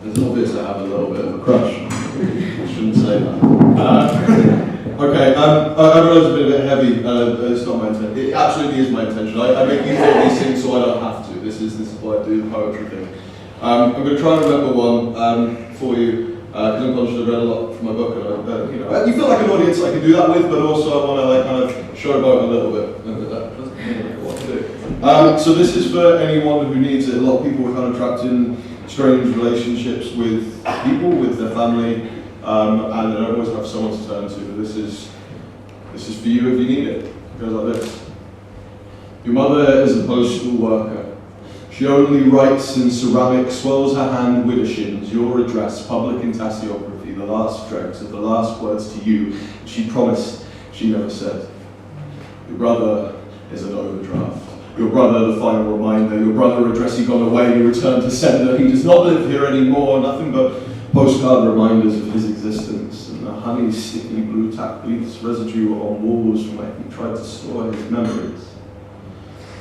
It's obvious I have a little bit of a crush. I shouldn't say that. Okay, I realise it's been a bit heavy, it's not my intention. It absolutely is my intention. I make you feel these things so I don't have to. This is why I do the poetry thing. I'm going to try and remember one for you, because I'm conscious I've read a lot from my book, and you feel like an audience I can do that with, but also I want to kind of showboat a little bit. What to do. So this is for anyone who needs it. A lot of people are kind of trapped in strange relationships with people, with their family, and they don't always have someone to turn to. But this is for you if you need it. It goes like this. Your mother is a postal worker. She only writes in ceramic, swells her hand widdershins, your address, public intassiography, the last dregs of the last words to you. She promised, she never said. Your brother is an overdraft. Your brother, the final reminder. Your brother, address he gone away, you return to sender. He does not live here anymore, nothing but postcard reminders of his existence. And the honey sticky blue tack leaves residue on walls from where he tried to store his memories.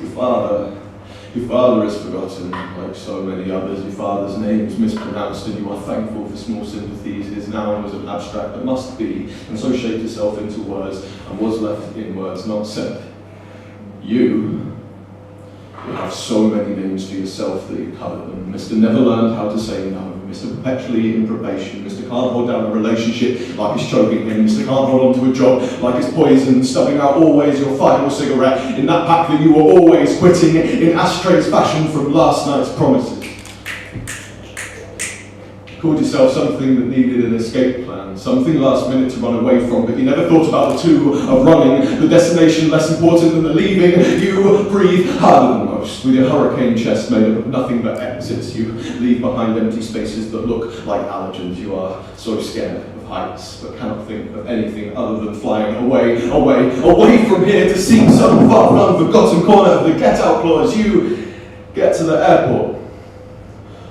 Your father is forgotten, like so many others. Your father's name is mispronounced, and you are thankful for small sympathies. His noun was an abstract that must be, and so shaped itself into words, and was left in words not said. You have so many names for yourself that you cover them. Mr. Never learned how to say no. Mr. Perpetually in probation. Mr. Can't hold down a relationship like it's choking him. Mr. Can't hold on to a job like it's poison. Stubbing out always your final cigarette in that pack that you were always quitting in ashtrays fashioned from last night's promises. Called yourself something that needed an escape plan, something last minute to run away from, but you never thought about the two of running, the destination less important than the leaving. You breathe harder than most, with your hurricane chest made up of nothing but exits. You leave behind empty spaces that look like allergens. You are so scared of heights, but cannot think of anything other than flying away from here to seek some far-flung, forgotten corner of the get-out clause. You get to the airport,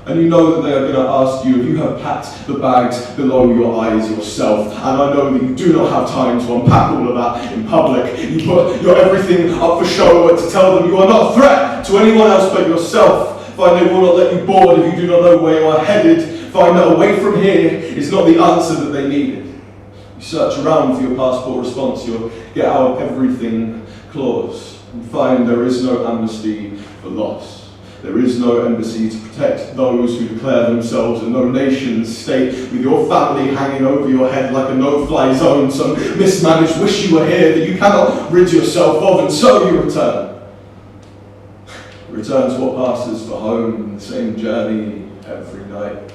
and you know that they are going to ask you if you have packed the bags below your eyes yourself. And I know that you do not have time to unpack all of that in public. You put your everything up for show to tell them you are not a threat to anyone else but yourself. Find they will not let you board if you do not know where you are headed. Find that away from here is not the answer that they needed. You search around for your passport response, your get out of everything clause, and find there is no amnesty for loss. There is no embassy to protect those who declare themselves, and no nation state with your family hanging over your head like a no-fly zone, some mismanaged wish you were here that you cannot rid yourself of, and so you return. Return to what passes for home, the same journey every night.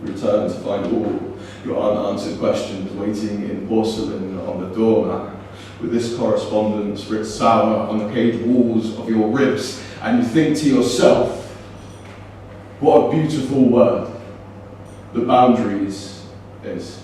Return to find all your unanswered questions waiting in porcelain on the doormat, with this correspondence writ sour on the cage walls of your ribs. And you think to yourself, what a beautiful word the boundaries is.